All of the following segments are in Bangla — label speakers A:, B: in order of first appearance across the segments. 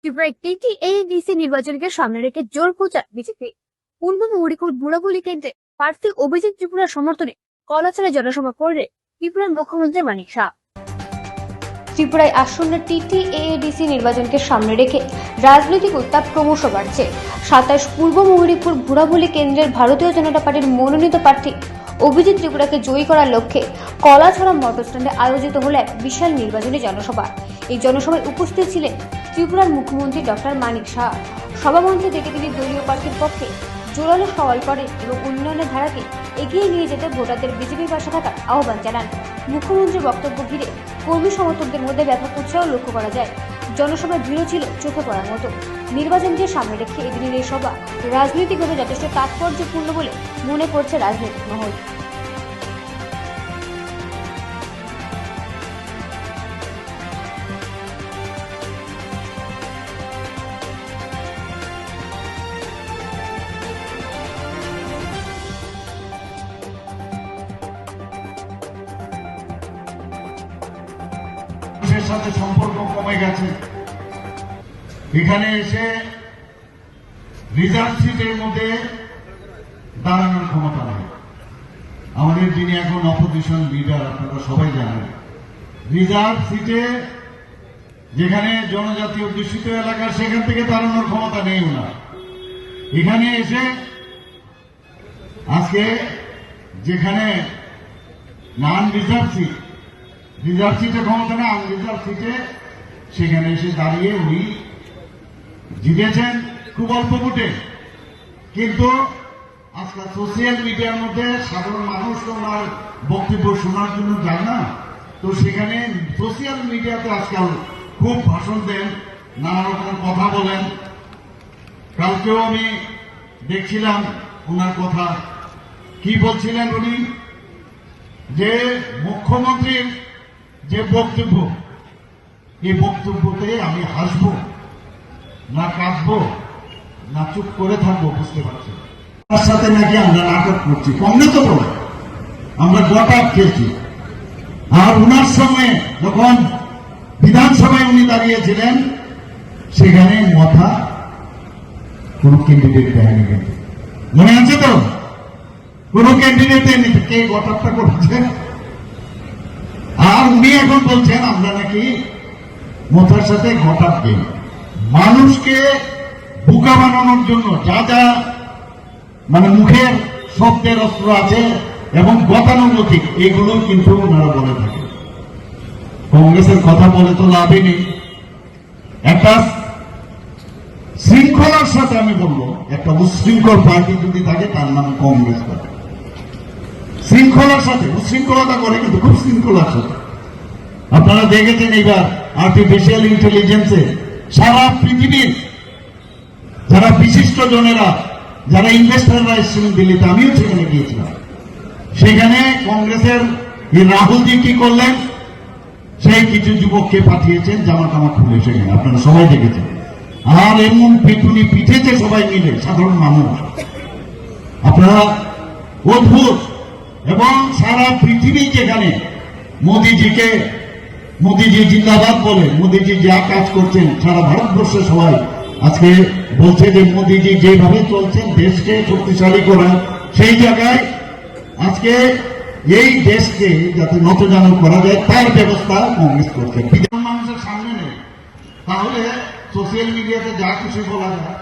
A: ত্রিপুরায় টিটিএডিসি নির্বাচনকে সামনে রেখে জোর প্রচার বিজেপি। পূর্ব মেদিনীপুর বুড়াবুলি কেন্দ্রে প্রার্থী অভিজিৎ ত্রিপুরার সমর্থনে কলাছড়ায় জনসভা করলে ত্রিপুরার মুখ্যমন্ত্রী মানিক শাহ। ত্রিপুরায় আসন্ন টিটিএডিসি নির্বাচনকে সামনে রেখে রাজনৈতিক উত্তাপ ক্রমশ বাড়ছে। 27 পূর্ব মেদিনীপুর বুড়াবুলি কেন্দ্রের ভারতীয় জনতা পার্টির মনোনীত প্রার্থী অভিজিৎ ত্রিপুরাকে জয়ী করার লক্ষ্যে কলাছড়া মোটর স্ট্যান্ডে আয়োজিত হল এক বিশাল নির্বাচনী জনসভা। এই জনসভায় উপস্থিত ছিলেন ত্রিপুরার মুখ্যমন্ত্রী ডক্টর মানিক শাহ। সভামঞ্চে থেকে তিনি দলীয় প্রার্থীর পক্ষে জোরালো সওয়াল করেন এবং উন্নয়নের ধারাকে এগিয়ে নিয়ে যেতে ভোটারদের বিজেপির পাশে থাকার আহ্বান জানান। মুখ্যমন্ত্রীর বক্তব্য ঘিরে কর্মী সমর্থকদের মধ্যে ব্যাপক উৎসাহ লক্ষ্য করা যায়। জনসভায় ভিড়ও ছিল চোখে পড়ার মতো। নির্বাচনকে সামনে রেখে এদিনের এই সভা রাজনৈতিকভাবে যথেষ্ট তাৎপর্যপূর্ণ বলে মনে করছে রাজনৈতিক মহল।
B: সাথে সম্পর্ক কমে গেছে। এখানে এসে রিজার্ভ সিটের মধ্যে দাঁড়ানোর ক্ষমতা নেই। আমাদের যিনি এখন অপোজিশন লিডার আপনারা সবাই জানেন, রিজার্ভ সিটে যেখানে জনজাতি অধ্যুষিত এলাকা সেখান থেকে দাঁড়ানোর ক্ষমতা নেই ওনার। এখানে এসে আজকে যেখানে নন রিজার্ভ সিট, রিজার্ভ সিটে ক্ষমতা না, আনরিজার্ভ সিটে সেখানে এসে দাঁড়িয়ে উনি জিতেছেন খুব অল্প ভোটে। কিন্তু আজকাল সোশ্যাল মিডিয়ার মধ্যে সাধারণ মানুষ তো ওনার বক্তব্য শোনার জন্য যায় না, তো সেখানে সোশ্যাল মিডিয়াতে আজকাল খুব ভাষণ দেন, নানা রকম কথা বলেন। কালকেও আমি দেখছিলাম ওনার কথা, কি বলছিলেন উনি, যে মুখ্যমন্ত্রীর যে বক্তব্য, এই বক্তব্যতে আমি হাসব না কাঁদবো না চুপ করে থাকবো বুঝতে পারছি। তার সাথে নাকি আমরা নাটক করছি, কমনে তো বলে আমরা গটাপ খেয়েছি। আর উনার সঙ্গে যখন বিধানসভায় উনি দাঁড়িয়েছিলেন সেখানে মাথা কোন ক্যান্ডিডেট দেয়নি, কিন্তু মনে আছে তো কোন ক্যান্ডিডেট দেয়নি। কে গটাপটা করেছে? আর উনি এখন বলছেন আমরা নাকি মাথার সাথে ঘটাপ দিই। মানুষকে বোকা বানানোর জন্য যা যা মানে মুখের শব্দের অস্ত্র আছে এবং গতানুগতিক, এগুলো কিন্তু ওনারা বলে থাকে। কংগ্রেসের কথা বলে তো লাভই নেই। একটা শৃঙ্খলার সাথে আমি বলবো, একটা উচ্ছৃঙ্খল পার্টি যদি থাকে তার নাম কংগ্রেস পার্টি। শৃঙ্খলার সাথে উচ্ছৃঙ্খলতা করে, কিন্তু খুব শৃঙ্খলার সাথে। আপনারা দেখেছেন এইবার আর্টিফিশিয়াল ইন্টেলিজেন্সে সারা পৃথিবীর যারা বিশিষ্ট জনেরা, যারা ইনভেস্টাররা এসেছিলেন দিল্লিতে, আমিও সেখানে গিয়েছিলাম। সেখানে কংগ্রেসের রাহুলজি কি করলেন, সেই কিছু যুবককে পাঠিয়েছেন জামা কামা খুলে সেখানে, আপনারা সবাই দেখেছেন। আর এমন পিটুনি পিঠেছে সবাই মিলে, সাধারণ মানুষ। আপনারা অদ্ভুত। এবং সারা পৃথিবী যেখানে মোদিজি জিন্দাবাদ বলে, মোদিজি যা কাজ করছেন সারা ভারতবর্ষে সবাই আজকে বলছে যে মোদিজি যেভাবে চলছেন দেশকে শক্তিশালী করা, সেই জায়গায় আজকে এই দেশকে যাতে নতজানু করা যায় তার ব্যবস্থা কংগ্রেস করছে। বিধান মানুষের সামনে নেই, তাহলে সোশ্যাল মিডিয়াতে যা কিছু বলা যায়।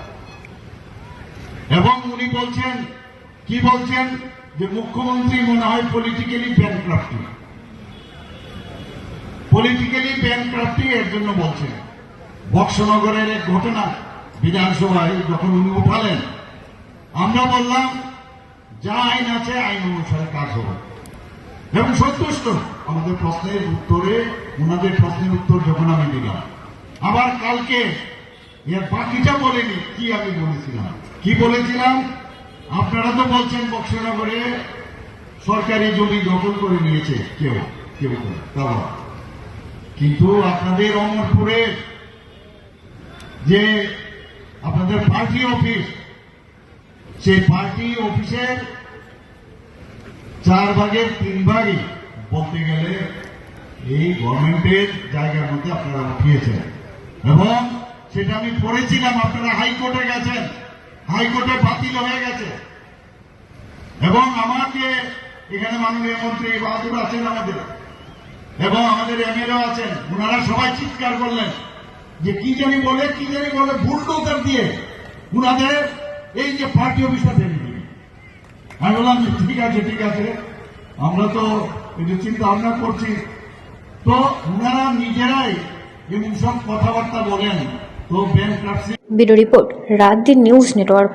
B: এবং উনি বলছেন, কি বলছেন, যে মুখ্যমন্ত্রী মনে হয় পলিটিক্যালি ব্যাংক্রাফটি এর জন্য বলছেন। বক্সনগরের এক ঘটনা বিধানসভায় যখন উনি উঠালেন, আমরা বললাম যা আইন আছে আইন অনুসারে কাজ হবে এবং সন্তুষ্ট। আমাদের প্রশ্নের উত্তরে, ওনাদের প্রশ্নের উত্তর যখন আমি দিলাম, আবার কালকে এর বাকিটা বলেনি কি আমি বলেছিলাম। কি বলেছিলাম, আপনারা তো বলছেন বক্সনগরে সরকারি জমি দখল করে নিয়েছে কেউ কেউ তাও, কিন্তু আপনাদের অমরপুরে যে আপনাদের পার্টি অফিস, সেই পার্টি অফিসের 4 ভাগের 3 ভাগই বলতে গেলে এই গভর্নমেন্টের জায়গার মধ্যে আপনারা উঠিয়েছেন। এবং সেটা আমি পড়েছিলাম, আপনারা হাইকোর্টে গেছেন, হাইকোর্টে বাতিল হয়ে গেছে। এবং আমাকে এখানে মাননীয় মন্ত্রী বাহাদুর আছেন আমাদের, এবং আমাদের এমএলএ আছেন, ওনারা সবাই চিৎকার করলেন যে কি জানি বলে বুলডোজার দিয়ে উনাদের এই যে পার্টি অফিসটা ভেঙে দিবে। আমি বললাম যে ঠিক আছে, আমরা তো এটা চিন্তা ভাবনা করছি। তো উনারা নিজেরাই এমন সব কথাবার্তা বলেন, তো ব্যাংক
C: ব্যুরো রিপোর্ট, রাত দিন নিউজ নেটওয়ার্ক।